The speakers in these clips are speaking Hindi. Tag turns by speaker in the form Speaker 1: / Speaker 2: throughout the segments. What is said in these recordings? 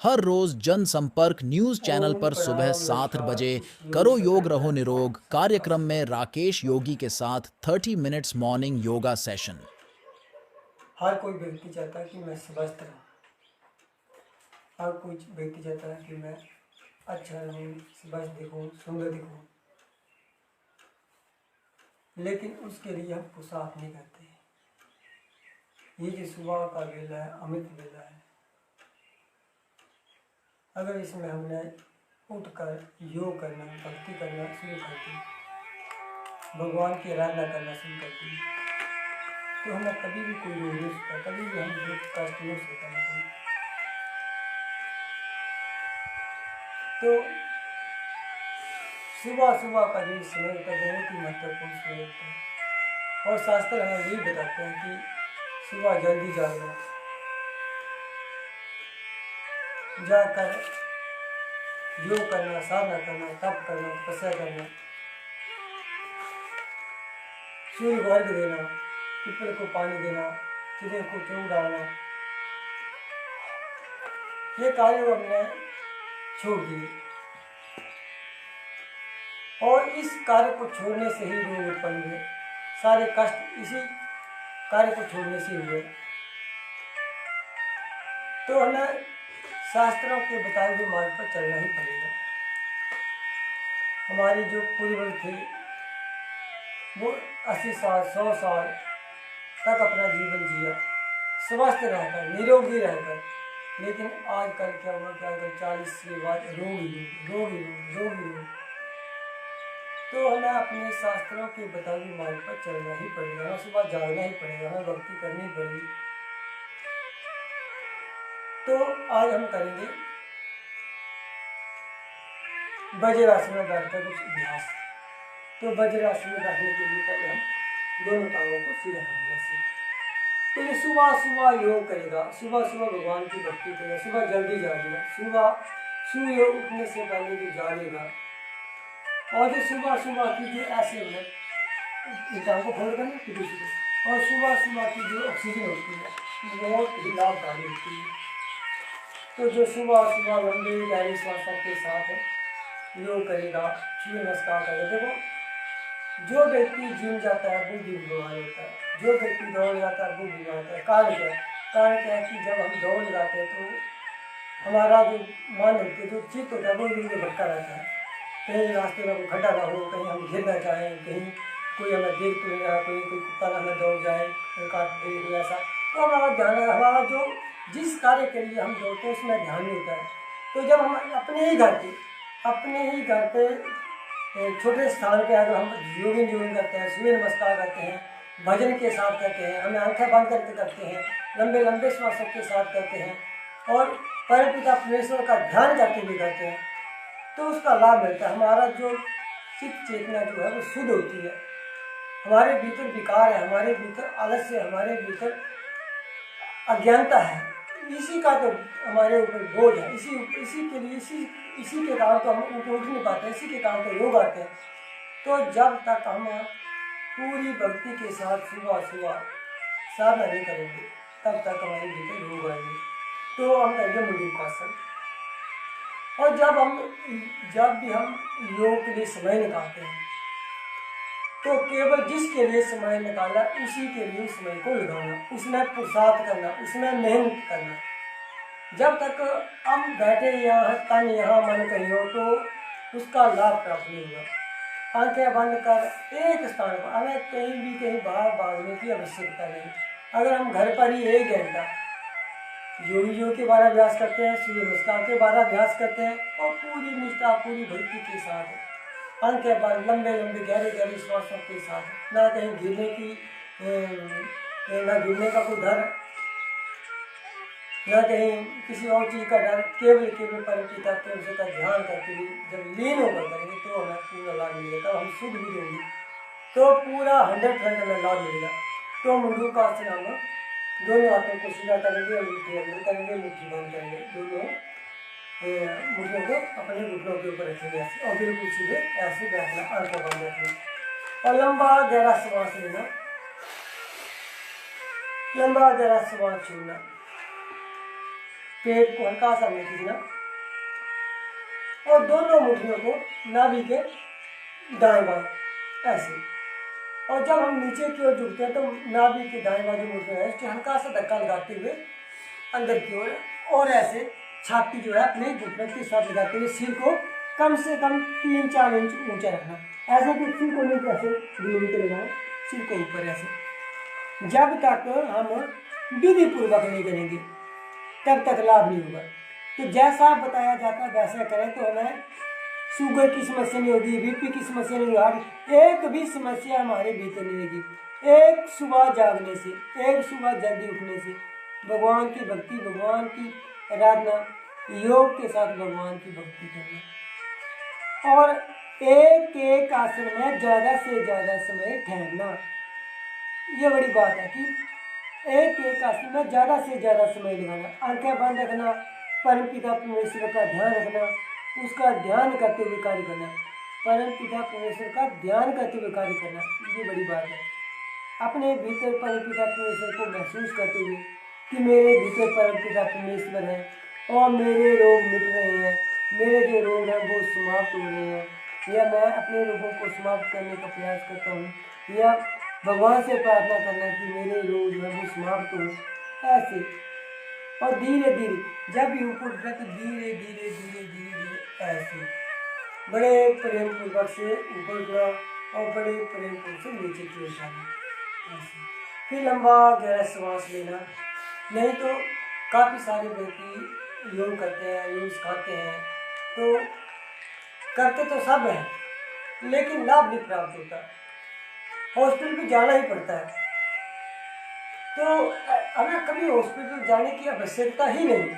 Speaker 1: हर रोज जनसंपर्क न्यूज चैनल
Speaker 2: ओम
Speaker 1: पर सुबह
Speaker 2: प्रणाम
Speaker 1: 7 बजे
Speaker 2: नमस्कार योग
Speaker 1: करो योग
Speaker 2: सतत
Speaker 1: रहो
Speaker 2: है।
Speaker 1: निरोग कार्यक्रम में राकेश योगी के साथ 30 मिनट्स मॉर्निंग योगा सेशन।
Speaker 2: हर कोई व्यक्ति चाहता है कि मैं स्वस्थ रहूं। हर कोई व्यक्ति चाहता है कि मैं अच्छा रहूं, स्वस्थ दिखूं, सुंदर दिखूं। लेकिन उसके लिए हम पुरुषार्थ नहीं करते। ये जो सुबह का वेला है, अमृत वेला है। अगर इसमें हमने उठकर योग करना, भक्ति करना शुरू कर दी, भगवान की आराधना करना शुरू कर दी, तो हमें कभी भी कोई रोग नहीं सकता, कभी भी हम दुख कष्ट नहीं सकता नहीं। तो सुबह सुबह का जो समय होता है बहुत ही महत्वपूर्ण समय होता है। और शास्त्र हमें यही बताते हैं कि सुबह जल्दी जागना, जाकर योग करना, साधना करना, तप करना, तपस्या करना, सूर्य को अर्घ्य देना, पीपल को पानी देना, चिड़िया को चून डालना, ये कार्य हमने छोड़ दिए। और इस कार्य को छोड़ने से ही रोग उत्पन्न हुए, सारे कष्ट इसी कार्य को छोड़ने से हुए। तो हमें शास्त्रों के बताए हुए मार्ग पर चलना ही पड़ेगा। हमारे जो पूर्वज थे वो 80 साल 100 साल तक अपना जीवन जिया, स्वस्थ रहकर, निरोगी रहकर। लेकिन आजकल क्या हुआ कि आजकल 40 के बाद रोग ही रोग, रोग ही रोग, रोग ही रोग। तो हमें अपने शास्त्रों के बताए हुए मार्ग पर चलना ही पड़ेगा, हमें सुबह जागना ही पड़ेगा, हमें भक्ति करनी पड़ेगी। तो आज हम करेंगे वज्रासन में बैठकर कुछ अभ्यास। तो वज्रासन में बैठने के लिए पहले हम दोनों टांगों को सीधा करेंगे ऐसे। तो ये सुबह सुबह योग करेगा, सुबह सुबह भगवान की भक्ति करेगा, सुबह जल्दी जागेगा, सुबह सूर्य उठने से पहले जो जागेगा। और जो सुबह सुबह की जो ऐसे में टांग को फोल्ड करना किसी से, और सुबह सुबह की जो ऑक्सीजन होती है बहुत ही लाभकारी होती है। तो जो सुबह सुबह लंबे गहरी श्वासों के साथ योग करेगा, सूर्य नमस्कार करेगा। देखो, जो व्यक्ति जिम जाता है वो भी बीमार होता है, जो व्यक्ति दौड़ लगाता है वो बीमार होता है। कारण क्या है? कारण क्या है कि जब हम दौड़ लगाते हैं तो हमारा जो मन होती है, जो चित्त होता है वो इधर उधर भटका रहता है। कहीं रास्ते में कोई खड्डा ना हो, कहीं हम गिर ना जाएँ, कहीं कोई हमें देख तो नहीं रहा, कोई कोई कुत्ता ना हमें दौड़ जाए, कोई काट दे, कोई ऐसा। तो हमारा ध्यान, हमारा जो जिस कार्य के लिए हम दौड़ते हैं उसमें ध्यान नहीं होता है। तो जब हम अपने ही घर पे छोटे स्थान पे अगर हम जोगिंग करते हैं, सूर्य नमस्कार करते हैं, भजन के साथ करते हैं, हमें आंखें बंद करके करते हैं, लंबे लंबे श्वासों के साथ करते हैं, और परमपिता परमेश्वर का ध्यान करके भी करते हैं, तो उसका लाभ मिलता है। हमारा जो चित्त चेतना जो है वो शुद्ध होती है। हमारे भीतर विकार है, हमारे भीतर आलस्य है, हमारे भीतर अज्ञानता है, इसी का तो हमारे ऊपर बोझ है। इसी के लिए इसी के कारण तो हम ऊपर उठ नहीं पाते, इसी के कारण तो रोग आते हैं। तो जब तक हम पूरी भक्ति के साथ सुबह सुबह साधना नहीं करेंगे तब तक हमारे भीतर रोग आएंगे। तो हम करेंगे मुंडूकासन। और जब भी हम योग के लिए समय निकालते हैं तो केवल जिसके लिए समय निकाला उसी के लिए समय को लगाना, उसमें पुरुषार्थ करना, उसमें मेहनत करना। जब तक हम बैठे यहाँ, तन यहाँ, मन कहीं हो, तो उसका लाभ प्राप्त नहीं होगा। आंखें बंद कर एक स्थान पर, हमें कहीं बाहर भागने की आवश्यकता नहीं। अगर हम घर पर ही 1 घंटा योग के 12 अभ्यास करते हैं, सूर्य नमस्कार के 12 अभ्यास करते हैं, और पूरी निष्ठा पूरी भक्ति के साथ आंखें बंद, लंबे लंबे गहरे गहरे श्वासों के साथ, ना कहीं ना गिरने का कोई डर, ना कहीं किसी और चीज़ का डर, केवल परमपिता परमेश्वर का ध्यान करके भी जब लीन होकर करेंगे तो हमें पूरा लाभ मिलेगा। तब हम शुद्ध भी होंगे तो पूरा 100% हमें लाभ मिलेगा। तो मुंडूकासन हम दोनों हाथों को सीधा करेंगे, मुट्ठी अंदर करेंगे, मुट्ठी बंद करेंगे, दोनों मुट्ठियों को अपने घुटनों के ऊपर रखेंगे ऐसे, और बिल्कुल सीधे ऐसे बैठना, आंखों बंद रखना, और लंबा गहरा श्वास लेना, लंबा गहरा श्वास छोड़ना। पेट को हल्का सा हमने खींचना और दोनों मुट्ठियों को नाभि के दाएं बाएं ऐसे। और जब हम नीचे की ओर झुकते हैं तो नाभि के दाएं बाजू मुट्ठियों है उसको हल्का सा धक्का लगाते हुए अंदर की ओर और ऐसे छाती जो है अपने घुटनों के साथ लगाते हुए सिर को कम से कम 3-4 इंच ऊंचा रखना। ऐसे कि सिर को नहीं ऐसे जमीन पे लगाएं, सिर को ऊपर ऐसे। जब तक हम विधि पूर्वक नहीं करेंगे तब तक लाभ नहीं होगा। तो जैसा बताया जाता है वैसा करें तो हमें शुगर की समस्या नहीं होगी, बीपी की समस्या नहीं होगी, एक भी समस्या हमारे भीतर नहीं रहेगी। एक सुबह जागने से, एक सुबह जल्दी उठने से भगवान की भक्ति, भगवान की आराधना, योग के साथ भगवान की भक्ति करना और एक एक आसन में ज़्यादा से ज़्यादा समय ठहरना। ये बड़ी बात है कि एक एक आसन में ज़्यादा से ज़्यादा समय लगाना, आंखें बंद रखना, परम पिता परमेश्वर का ध्यान रखना, उसका ध्यान करते हुए कार्य करना, परम पिता परमेश्वर का ध्यान करते हुए कार्य करना, ये बड़ी बात है। अपने भीतर परम पिता परमेश्वर को महसूस करते हुए कि मेरे भीतर परम पिता परमेश्वर है और मेरे रोग मिट रहे हैं, मेरे जो रोग हैं वो समाप्त हो रहे हैं, या मैं अपने रोगों को समाप्त करने का प्रयास करता हूँ, या भगवान से प्रार्थना करना कि मेरे रोग जो है वो समाप्त हो। ऐसे और धीरे धीरे जब भी ऊपर उठा तो धीरे धीरे धीरे धीरे धीरे ऐसे बड़े प्रेम पूर्वक से ऊपर उठना और बड़े प्रेम पूर्वक से नीचे की ओर जाना ऐसे। फिर लंबा गहरा श्वास लेना। नहीं तो काफ़ी सारे व्यक्ति योग करते हैं, योग सिखाते हैं, तो करते तो सब हैं लेकिन लाभ नहीं प्राप्त होता, हॉस्पिटल भी जाना ही पड़ता है। तो हमें कभी हॉस्पिटल जाने की आवश्यकता ही नहीं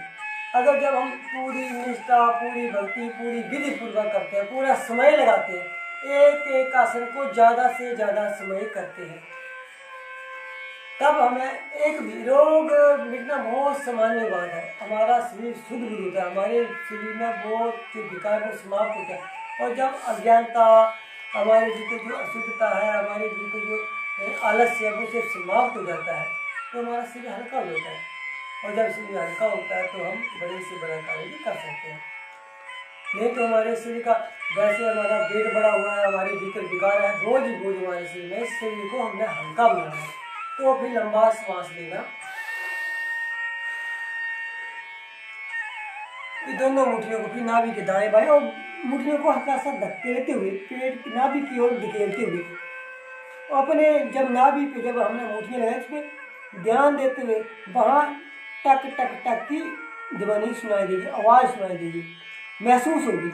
Speaker 2: अगर जब हम पूरी निष्ठा, पूरी भक्ति, पूरी विधि पूर्वक करते हैं, पूरा समय लगाते हैं, एक एक आसन को ज़्यादा से ज़्यादा समय करते हैं, तब हमें एक भी रोग मिटना बहुत सामान्य बात है। हमारा शरीर शुद्ध भी होता है, हमारे शरीर में बहुत जो विकार को समाप्त होता है। और जब अज्ञानता, हमारे भीतर जो अशुद्धता है, हमारे भीतर जो आलस्य है वो सब समाप्त हो जाता है तो हमारा शरीर हल्का हो जाता है। और जब शरीर हल्का होता है तो हम बड़े से बड़ा कार्य भी कर सकते हैं। नहीं तो हमारे शरीर का वैसे हमारा पेट बड़ा हुआ है, हमारे भीतर विकार है, बोझ ही बोझ हमारे शरीर में, इस शरीर को हमने हल्का बनाना है। तो फिर लंबा श्वास लेना, फिर दोनों मुट्ठियों को फिर नाभि के दाएं बाएं और मुट्ठियों को हल्का सा धकेलते हुए पेट की नाभि की ओर धकेलते हुए और अपने जब नाभि पे जब हमने मुट्ठियाँ लगाई उस पर ध्यान देते हुए वहाँ टक टक टक की ध्वनि सुनाई देगी, आवाज़ सुनाई देगी, महसूस होगी।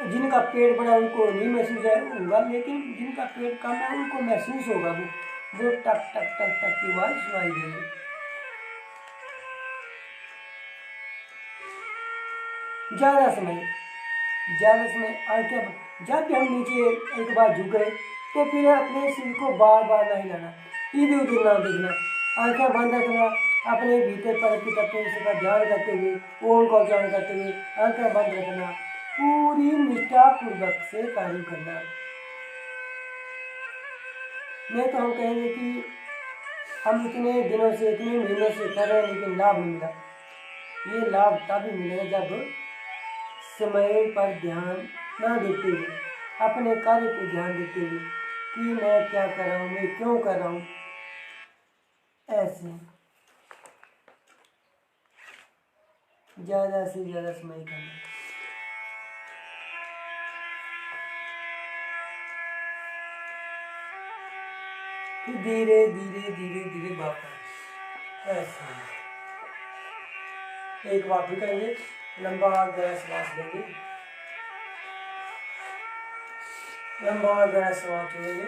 Speaker 2: जिनका पेट बड़ा उनको नहीं महसूस होगा, लेकिन जिनका पेट कम है उनको महसूस होगा वो टक टक टक टक की आवाज़ सुनाई देगी। ज़्यादा समय आंखें जब भी हम नीचे एक बार झुक गए तो फिर अपने सिर को बार बार नहीं हिलाना, इधर उधर ना देखना, आंखें बंद रखना, अपने भीतर पर पिता परमेश्वर का ध्यान करते हुए, ओम का उच्चारण करते हुए आंखें बंद रखना, पूरी निष्ठा पूर्वक से कार्य करना। नहीं तो हम कहेंगे कि हम इतने दिनों से, इतने महीनों से कर रहे हैं लेकिन लाभ नहीं मिला। ये लाभ तभी मिलेगा जब समय पर ध्यान ना देते हुए, अपने कार्य पे ध्यान देते हुए कि मैं क्या कर रहा हूँ, मैं क्यों कर रहा हूँ, ऐसे ज़्यादा से ज़्यादा समय करना। फिर धीरे धीरे धीरे धीरे वापस ऐसे एक बार भी करेंगे, लंबा गहरा श्वास लेंगे, लंबा गहरा श्वास लेंगे,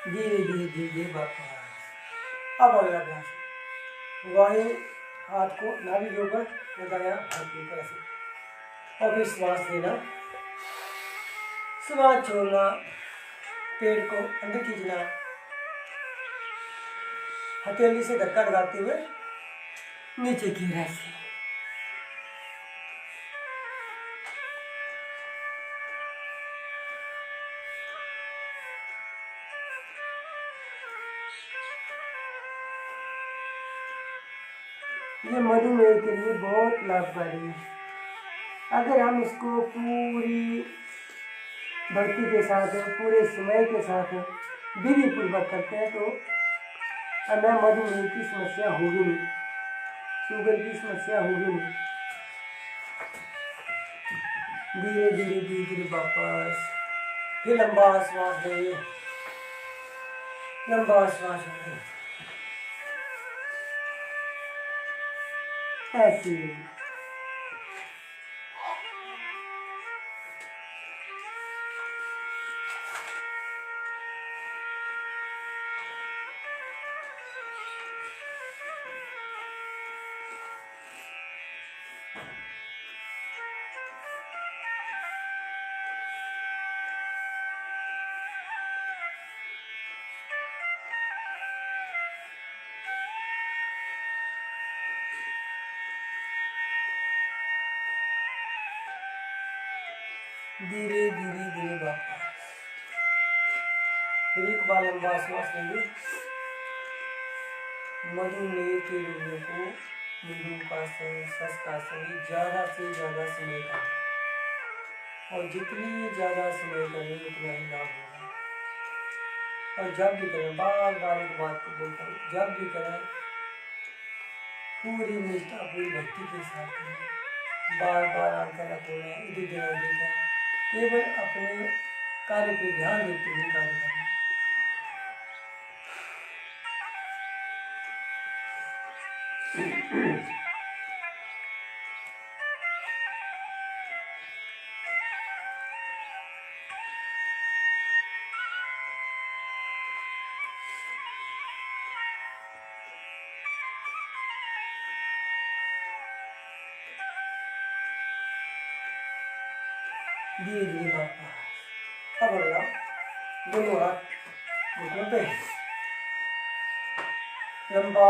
Speaker 2: धीरे धीरे धीरे धीरे वापस। अब अगला अभ्यास, बाएं हाथ को नाभि के ऊपर, दायां हाथ के ऊपर ऐसे, और फिर श्वास लेना, श्वास छोड़ना, पेट को अंदर खींचना, हथेली से धक्का लगाते हुए नीचे की ओर ऐसे। ये मधुमेह के लिए बहुत लाभकारी है। अगर हम इसको पूरी भक्ति के साथ, पूरे समय के साथ विधि पूर्वक करते हैं तो हमें मधुमेह की समस्या होगी नहीं, शुगर की समस्या होगी नहीं। धीरे धीरे धीरे धीरे वापस, फिर लंबा श्वास लेंगे, लंबा श्वास लेंगे, ऐसे। धीरे धीरे धीरे वापस, फिर एक बार लंबा श्वास लेंगे। मधुमेह के रोगियों को मृदुकासन, शस्त्रासन ज्यादा से ज्यादा समय करना, और जितनी ज्यादा समय करें उतना ही लाभ होगा। और जब भी करें, बार बार एक बात को बोलता हूँ, जब भी करें पूरी निष्ठा, पूरी भक्ति के साथ करें। बार बार आंखें न खोलें, इधर ध्यान देखें, केवल अपने कार्य पे ध्यान देते हुए कार्य करें। धीरे धीरे वापस। अब अगला, दोनों हाथ घुटनों पे, लंबा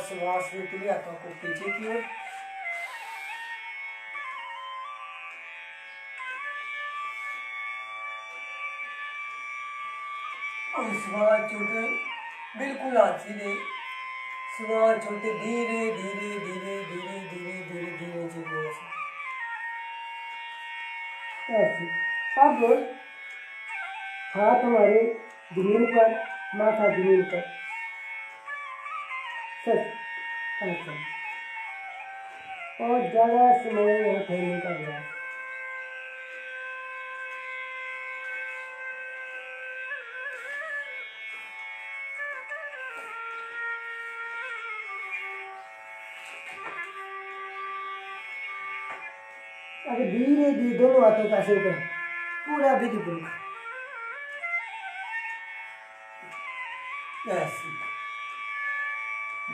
Speaker 2: श्वास लेते हुए हाथों को पीछे की ओर, और श्वास छोटे, बिल्कुल हाथ सीधे, श्वास छोटे, धीरे धीरे धीरे धीरे धीरे धीरे धीरे नीचे की ओर ऐसे। अब हाथ हमारे जमीन पर, माथा जमीन पर, ऐसा, और ज्यादा समय यहाँ ठहरने का अभ्यास। अगर धीरे धीरे दोनों हाथों का ऐसे ऊपर, पूरा विधि पूर्वक ऐसे।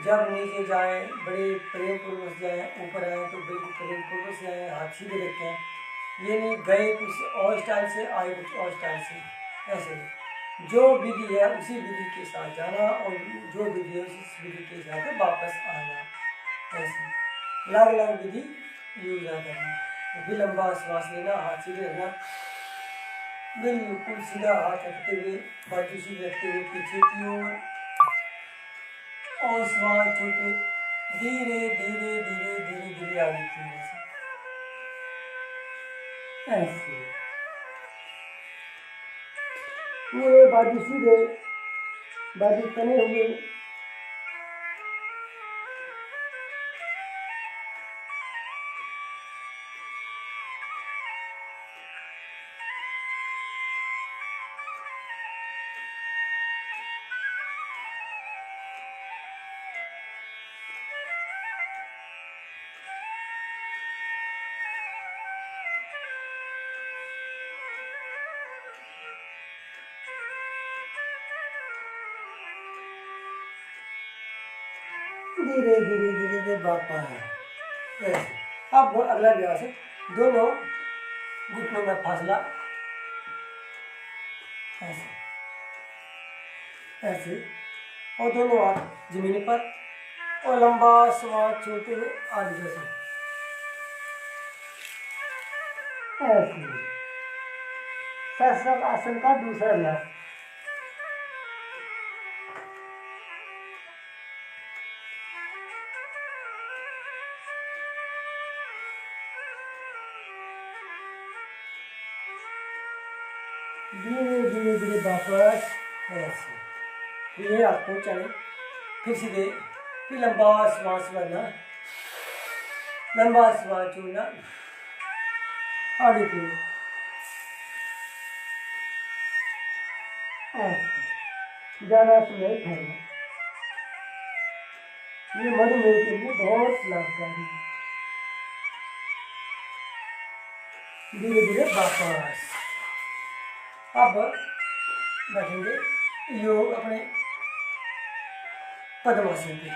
Speaker 2: जब नीचे जाए बड़े प्रेम पूर्वक से जाए, ऊपर आए तो बिल्कुल प्रेम पूर्वक से आए, हाथ सीधे रखें। ये नहीं गए कुछ और स्टाइल से, आए कुछ और स्टाइल से, ऐसे। जो विधि है उसी विधि के साथ जाना, और जो विधि है उसी विधि के साथ वापस आना, ऐसे अलग अलग विधि यूज ना करना। तो फिर लंबा श्वास लेना, हाथ सीधे रखना, बिल्कुल सीधा हाथ रखते हुए, बाजू सीधे रखते हुए पीछे की ओर, और श्वास छोटे, धीरे धीरे धीरे धीरे धीरे आगे की ओर ऐसे। पूरे बाजू सीधे, बाजू तने हुए, धीरे धीरे धीरे धीरे वापस ऐसे। अब अगला अभ्यास है, दोनों घुटनों में फासला ऐसे ऐसे, और दोनों हाथ जमीन पर, और लंबा श्वास छोड़ते हुए आगे जैसे ऐसे। सहस्त्र आसन का दूसरा अभ्यास। धीरे धीरे धीरे वापस ऐसे, ये आपको चले, फिर सीधे, फिर लंबा श्वास भरना, लंबा श्वास छोड़ना, आगे की ओर ऐसे, ज़्यादा समय ठहरना। ये मधुमेह के लिए बहुत लाभकारी है। धीरे धीरे वापस। अब बैठेंगे योग अपने पद्मासन पे,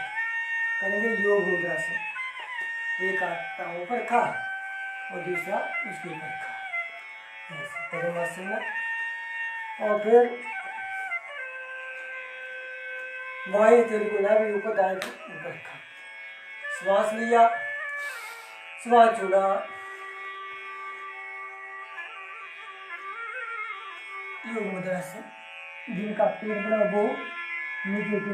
Speaker 2: करेंगे योग मुद्रासन। एक हाथ टांगों पर रखा और दूसरा उसके ऊपर रखा, ऐसे पद्मासन में। और फिर बाएं तेल को नाभि ऊपर, दाएं ऊपर रखा, श्वास लिया, श्वास छोड़ा, योग मुद्रा से। जिनका पेट बड़ा वो नीचे के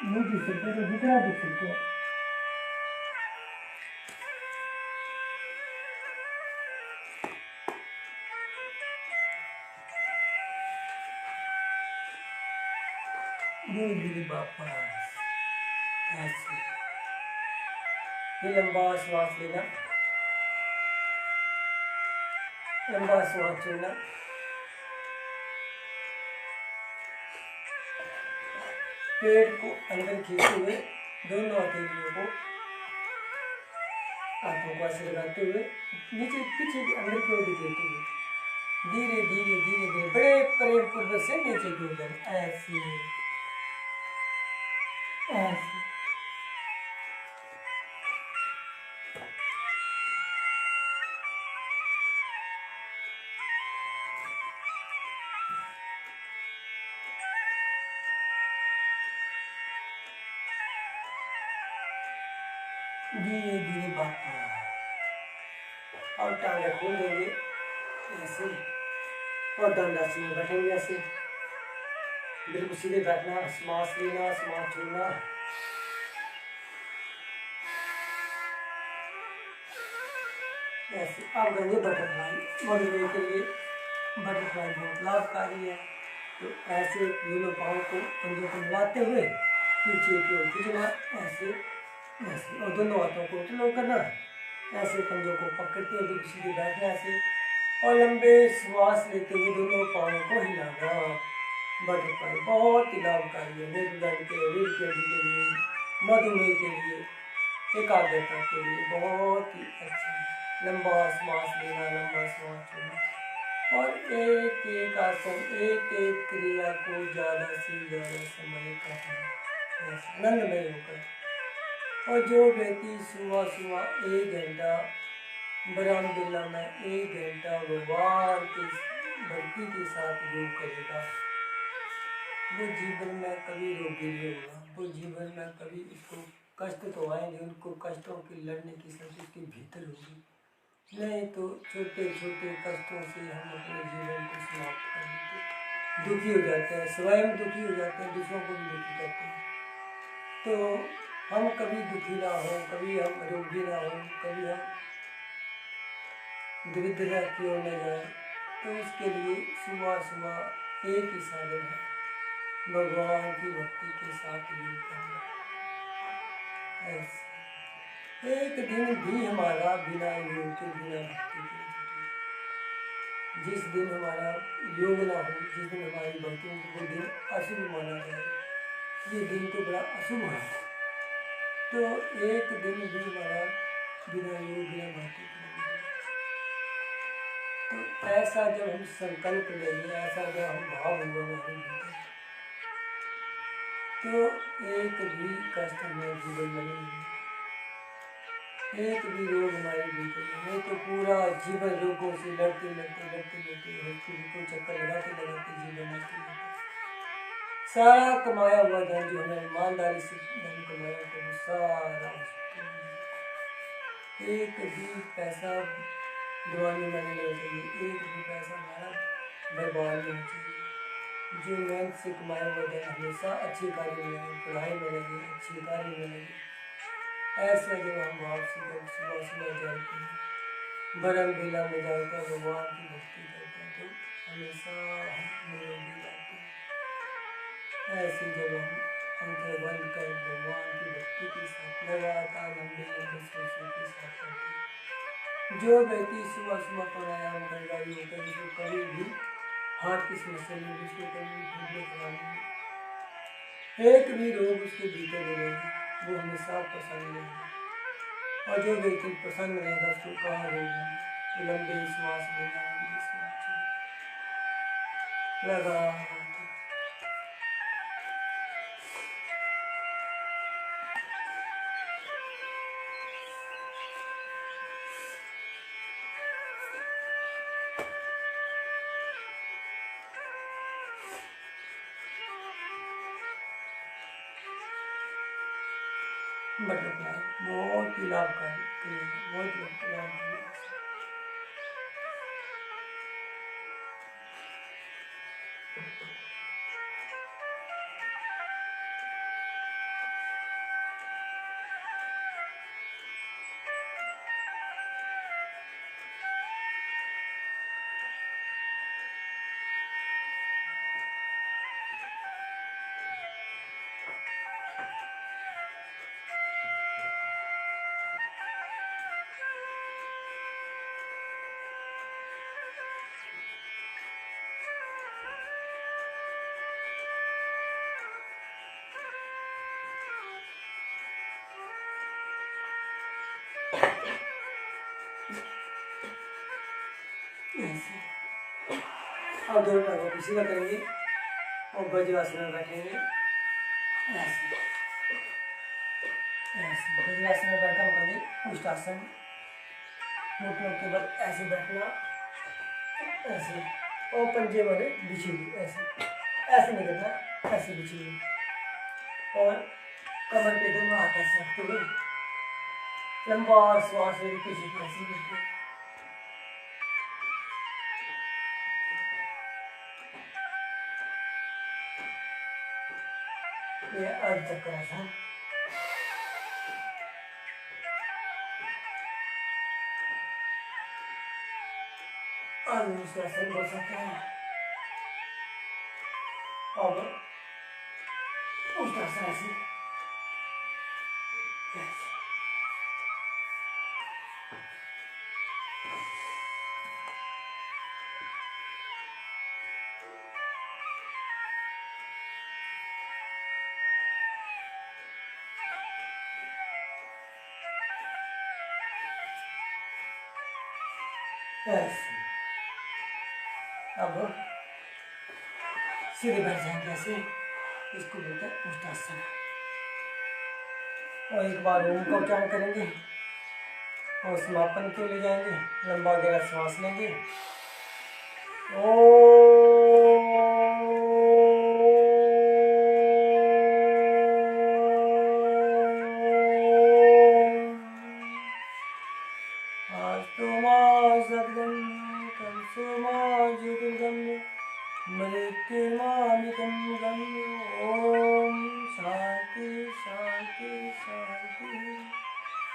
Speaker 2: नीचे सकते, तो जितना दिख सकते हैं। धीरे धीरे वापस ऐसे, ये लंबा श्वास लेना, लंबा श्वास छोड़ना, पेट को अंदर खींचते हुए दोनों हथेलियों को, हाथों को ऐसे लगाते हुए नीचे पीछे अंदर की ओर देते हुए धीरे धीरे धीरे धीरे बड़े प्रेम पूर्वक से नीचे की ओर ऐसे ऐसे। धीरे धीरे वापस, और टांगे खोल देंगे ऐसे, और दंडासन में बैठेंगे ऐसे, बिल्कुल सीधे बैठना, श्वास लेना, श्वास छोड़ना, ऐसे। अब करेंगे बटरफ्लाई। मधुमेह के लिए बटरफ्लाई बहुत लाभकारी है। तो ऐसे दोनों पाँव को पंजों को मिलाते हुए पीछे की ओर खींचना, ऐसे ऐसे, और दोनों हाथों को उल्टा करना, ऐसे पंजों को पकड़ते हुए सीधे बैठना ऐसे, और लंबे श्वास लेते हुए दोनों पाँवों को हिलाना। बटरफ्लाई बहुत ही लाभकारी है मेरुदंड के, रीढ़ की हड्डी के लिए, मधुमेह के लिए, एकाग्रता के लिए बहुत ही अच्छा है। लंबा श्वास लेना, लंबा श्वास छोड़ना, और एक एक आसन, एक एक क्रिया को ज़्यादा से ज़्यादा समय करना, आनंदमय होकर। और जो व्यक्ति सुबह सुबह 1 घंटा बरामदुल्ला में 1 घंटा भगवान की भक्ति के साथ योग करेगा, वो जीवन में कभी रोगी नहीं होगा। वो जीवन में कभी उसको कष्ट तो आएंगे, उनको कष्टों की लड़ने की शक्ति उसके भीतर होगी। नहीं तो छोटे छोटे कष्टों से हम अपने जीवन को समाप्त कर देते, दुखी हो जाते हैं, स्वयं दुखी हो जाते हैं, दूसरों को भी दुखी करते हैं। तो हम कभी दुखी ना हो, कभी हम रोगी ना हो, कभी हम दरिद्रता की ओर न जाए, तो उसके लिए सुबह सुबह एक ही साधन है, भगवान की भक्ति के साथ योग करना। ऐसे एक दिन भी हमारा बिना योग के, बिना भक्ति के छूटे। जिस दिन हमारा योग ना हो, जिस दिन हमारी भक्ति हो, वो दिन अशुभ माना जाए। ये दिन तो बड़ा अशुभ है। तो एक दिन भी हमारा बिना योग, बिना भक्ति के, तो ऐसा जब हम संकल्प लेंगे, ऐसा जब हम भाव होगा हमारे भीतर, तो एक भी कष्ट हमारे जीवन में नहीं है, एक भी रोग हमारे भीतर नहीं है। तो पूरा जीवन रोगों से लड़ते हॉस्पिटल को चक्कर लगाते जीवन नष्ट हो जाता है। सारा कमाया हुआ धन जो हमें ईमानदारी से धन कमाया था वो सारा एक भी पैसा दुआनी में नहीं होना चाहिए, एक भी पैसा हमारा बर्बाद नहीं होना चाहिए। जो मेहनत से कमाया हुआ धन हमेशा अच्छे कार्य में लगे, पढ़ाई में लगे, अच्छे कार्य में लगे। ऐसे जब हम भाव से जब सुबह सुबह जाते हैं, बरम बेला में जाते हैं, भगवान की भक्ति करते हैं तो हमेशा हम निरोगी रहते हैं। ऐसे जब हम आंखें बंद कर भगवान की भक्ति के साथ लगातार लंबे लंबे श्वासों के साथ करते हैं। जो व्यक्ति सुबह सुबह प्राणायाम करेगा, योग करेगा, उसको कभी भी हार्ट की समस्या नहीं, उसको कभी भी फेफड़े खराब नहीं, एक भी रोग उसके भीतर नहीं रहेगा, वो हमेशा प्रसन्न रहेगा। और जो व्यक्ति प्रसन्न रहेगा उसको कहाँ रोग है, लंबे श्वास लेना, लंबे श्वास लगा बटरफ्लाई बहुत ही लाभकारी, बहुत लाभकारी। अब दोनों टांगों को सीधा करेंगे और वज्रासन में बैठेंगे। ऐसे वज्रासन में बैठा हम करेंगे उष्टासन, घुटनों के बल ऐसे बैठना, ऐसे और पंजे वाले बिछी हुई, ऐसे नहीं करना, ऐसे बिछी हुई और कमर पे दोनों हाथ ऐसे रखते हुए लंबा श्वास लेके पीछे की ऐसे बिल्कुल ये अर्ध चक्कर ऐसा अनुशासन बोल सकते हैं। अब उष्टासन ऐसे ऐसे। अब सीधे बैठ जाएंगे ऐसे, इसको बोलते हैं उष्टासन। और एक बार ओम का उच्चारण करेंगे और समापन के ले जाएंगे, लंबा गहरा श्वास लेंगे।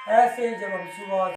Speaker 2: ऐसे जब हम सुबह